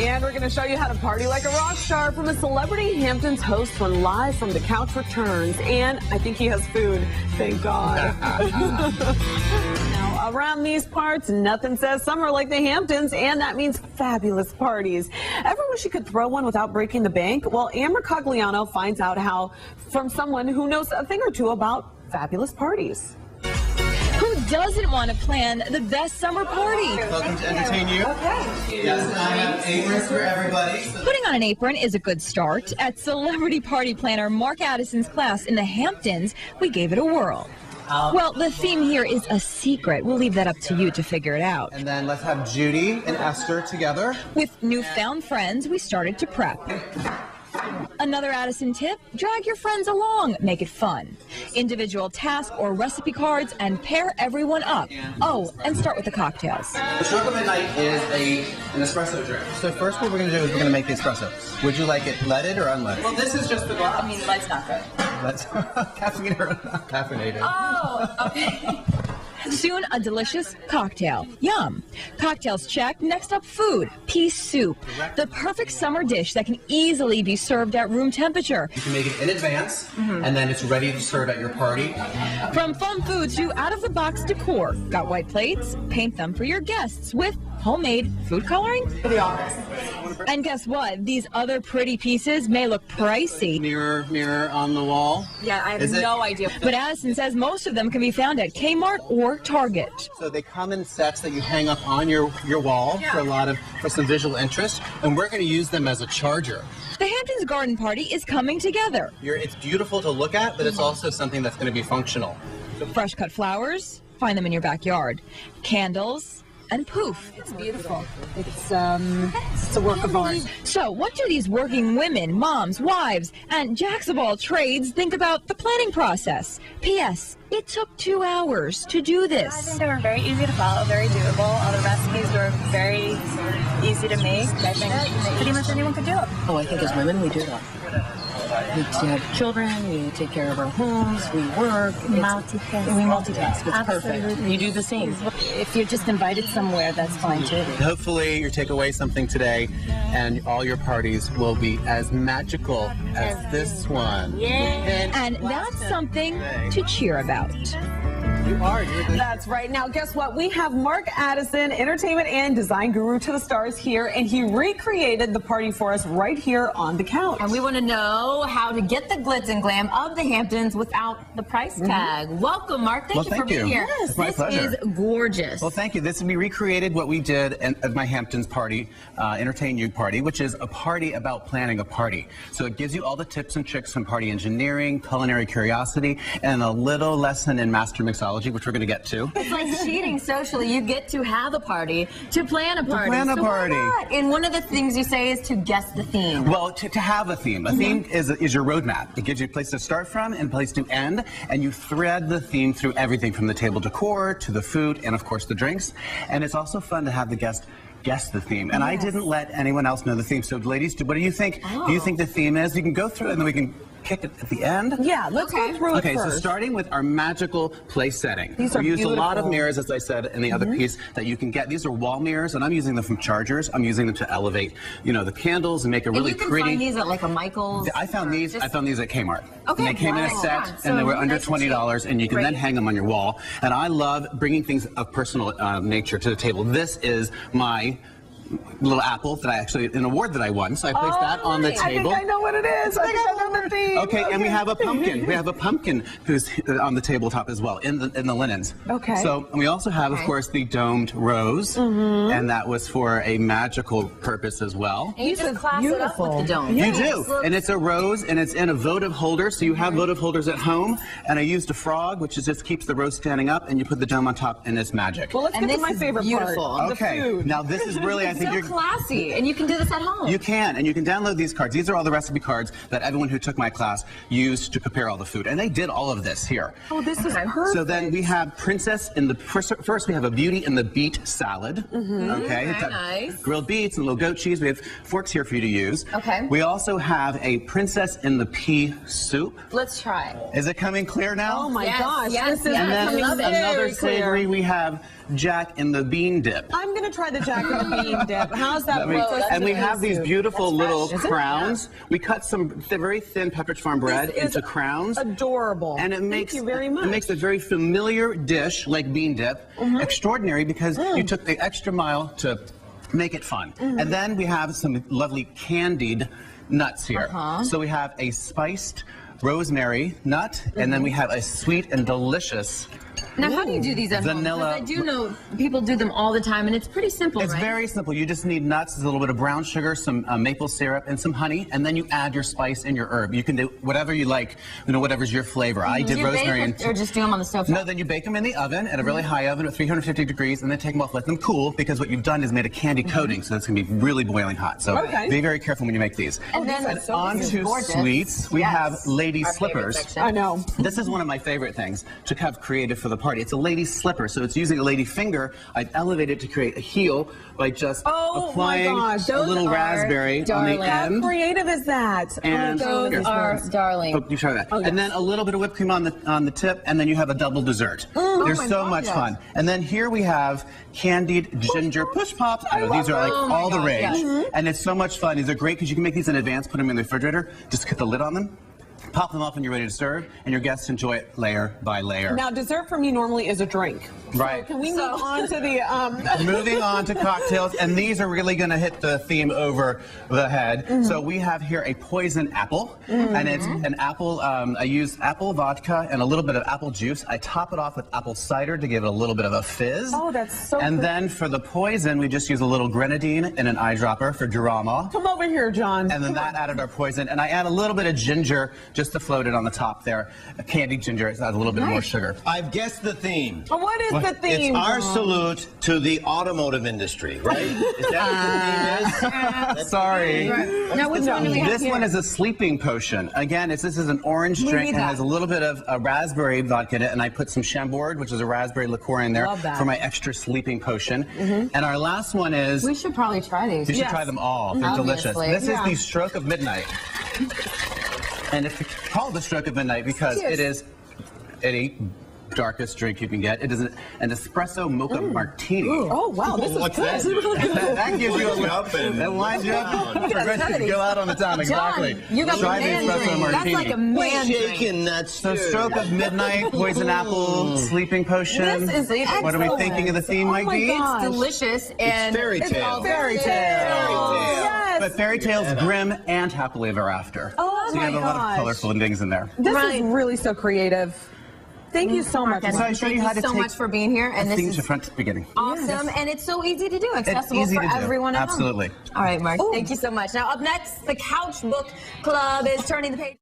And we're going to show you how to party like a rock star from a celebrity Hamptons host when Live from the Couch returns. And I think he has food. Thank God. Now, around these parts, nothing says summer like the Hamptons, and that means fabulous parties. Ever wish you could throw one without breaking the bank? Well, Amber Cogliano finds out how from someone who knows a thing or two about fabulous parties. Who doesn't want to plan the best summer party? Welcome to entertain you. Okay. Yes, and I have aprons for everybody. Putting on an apron is a good start. At celebrity party planner Mark Addison's class in the Hamptons, we gave it a whirl. Well, the theme here is a secret. We'll leave that up to you to figure it out. And then let's have Judy and Esther together. With newfound friends, we started to prep. Another Addison tip, drag your friends along, make it fun. Individual task or recipe cards and pair everyone up. Oh, and start with the cocktails. The stroke of midnight is an espresso drink. So first what we're going to do is we're going to make the espresso. Would you like it leaded or unleaded? Well, this is just the glass. I mean, lead's not good. Let's caffeine or not caffeinated. Oh, okay. Soon, a delicious cocktail. Yum. Cocktails check. Next up, food. Pea soup. The perfect summer dish that can easily be served at room temperature. You can make it in advance, and then it's ready to serve at your party. From fun food to out-of-the-box decor. Got white plates? Paint them for your guests with homemade food coloring for the office. And guess what? These other pretty pieces may look pricey. Mirror on the wall. Yeah, I have no idea. But Addison says most of them can be found at Kmart or Target. So they come in sets that you hang up on your wall for some visual interest, and we're going to use them as a charger. The Hamptons Garden Party is coming together. It's beautiful to look at, but it's also something that's going to be functional. Fresh cut flowers, find them in your backyard. Candles, and poof. It's beautiful. It's a work of art. So what do these working women, moms, wives, and jacks of all trades think about the planning process? P.S. It took 2 hours to do this. I think they were very easy to follow, very doable. All the recipes were very easy to make. I think pretty much anyone could do it. Oh, I think as women we do that. We have children, we take care of our homes, we work. We multitask. It's perfect. You do the same. If you're just invited somewhere, that's fine too. Hopefully you take away something today and all your parties will be as magical as this one. Yeah. And that's something to cheer about. That's right. Now, guess what? We have Mark Addison, entertainment and design guru to the stars here, and he recreated the party for us right here on the couch. And we want to know how to get the glitz and glam of the Hamptons without the price tag. Welcome, Mark. Thank you for being here. Yes, it's my pleasure. This is gorgeous. Well, thank you. We recreated what we did at my Hamptons party, Entertain You party, which is a party about planning a party. So it gives you all the tips and tricks from party engineering, culinary curiosity, and a little lesson in master mixology, which we're going to get to. It's like cheating socially. You get to have a party, to plan a party. Why not? And one of the things you say is to guess the theme. Well, to have a theme. A theme is your roadmap. It gives you a place to start from and a place to end, and you thread the theme through everything from the table decor to the food and, of course, the drinks. And it's also fun to have the guest guess the theme. And I didn't let anyone else know the theme. So, ladies, what do you think? Do you think the theme is? You can go through it, and then we can kick it at the end. Yeah, let's go through it first. So starting with our magical place setting. These are we used beautiful. a lot of mirrors, as I said, in the other piece that you can get. These are wall mirrors, and I'm using them from chargers. I'm using them to elevate, the candles and make it really and you can pretty. Find these at like a Michael's. I found these at Kmart. Okay. And they came in a set, and they were under $20, and you can then hang them on your wall. And I love bringing things of personal nature to the table. This is my little apple that I actually, an award that I won, so I placed that on the table. I think I know what it is. I think I know the theme. Okay, and we have a pumpkin. We have a pumpkin who's on the tabletop as well, in the linens. Okay. So and we also have, of course, the domed rose, and that was for a magical purpose as well. And you just class it up with the dome. You do, and it's a rose, and it's in a votive holder, so you have votive holders at home, and I used a frog, which just keeps the rose standing up, and you put the dome on top, and it's magic. Well, let's get to my favorite part. Okay, the food. Now this is really, I think so you're classy, and you can do this at home. You can, and you can download these cards. These are all the recipe cards that everyone who took my class used to prepare all the food, and they did all of this here. Oh, this is perfect. So then we have first we have a Beauty and the Beet salad. Okay, Very nice. Grilled beets and little goat cheese. We have forks here for you to use. Okay. We also have a Princess in the Pea soup. Let's try. Is it coming clear now? Oh my Yes, gosh, yes, this is yes. And then coming another very clear. savory, we have Jack in the Bean dip. I'm going to try the Jack in the Bean dip. How's that? And we have these beautiful little crowns. We cut some very thin Pepperidge Farm bread into crowns. Adorable. And it makes, Thank you very much. It makes a very familiar dish like bean dip extraordinary because you took the extra mile to make it fun. And then we have some lovely candied nuts here. So we have a spiced rosemary nut, and then we have a sweet and delicious Now, how do you do these at home? vanilla. Because I do know people do them all the time, and it's pretty simple, It's right? very simple. You just need nuts, a little bit of brown sugar, some maple syrup, and some honey, and then you add your spice and your herb. You can do whatever you like, whatever's your flavor. I did Do you rosemary bake or just do them on the stove? No, then you bake them in the oven at a really high oven at 350 degrees, and then take them off, let them cool, because what you've done is made a candy coating, so it's going to be really boiling hot. So be very careful when you make these. And then on to sweets, we have lady slippers. I know. This is one of my favorite things to have created for the party. It's a lady slipper, so it's using a lady finger. I've elevated to create a heel by just applying a little raspberry on the end. How creative is that? And those are darling. Oh, you try that. And then a little bit of whipped cream on the tip, and then you have a double dessert. They're so much fun. And then here we have candied ginger push pops. I know these are like all the rage, and it's so much fun. These are great because you can make these in advance, put them in the refrigerator, just put the lid on them. Pop them up when you're ready to serve, and your guests enjoy it layer by layer. Now, dessert for me normally is a drink. Right. So can we move on to the... Moving on to cocktails, and these are really going to hit the theme over the head. So we have here a poison apple, and it's an apple. I use apple vodka and a little bit of apple juice. I top it off with apple cider to give it a little bit of a fizz. Oh, that's so And good. then for the poison, we just use a little grenadine and an eyedropper for drama. Come over here, John. And then that added our poison, and I add a little bit of ginger just to float it on the top there. Candied ginger, it adds a little bit more sugar. I've guessed the theme. What is the theme? It's our salute to the automotive industry, right? Is that what the theme is? Sorry. Now, which one do we have This here? one is a sleeping potion. Again, this is an orange drink and has a little bit of raspberry vodka in it, and I put some Chambord, which is a raspberry liqueur in there for my extra sleeping potion. And our last one is... We should probably try these. You should try them all. They're delicious. Obviously. This is the Stroke of Midnight. And it's called the Stroke of Midnight because it is a darkest drink you can get. It is an espresso mocha martini. Oh, wow. This What's is that? That gives you that winds you up. To go out on the town. Exactly. John, you got Try the man the espresso drink. That's martini. like a man drink. Shaking that So stir. Stroke of Midnight, poison apple, sleeping potion. This is What are we excellent. thinking of the theme might my be? gosh. Delicious and fairy tale. Fairy tale. Yes. But fairy tales, Grimm, and happily ever after. Oh, so you have a lot of colorful things in there. This is really so creative. Thank you so much. So I showed you how to so take much for being here, and this things is to front to beginning. awesome, and it's so easy to do, accessible easy for to do. everyone at home. Absolutely. All right, Mark, thank you so much. Now, up next, the Couch Book Club is turning the page.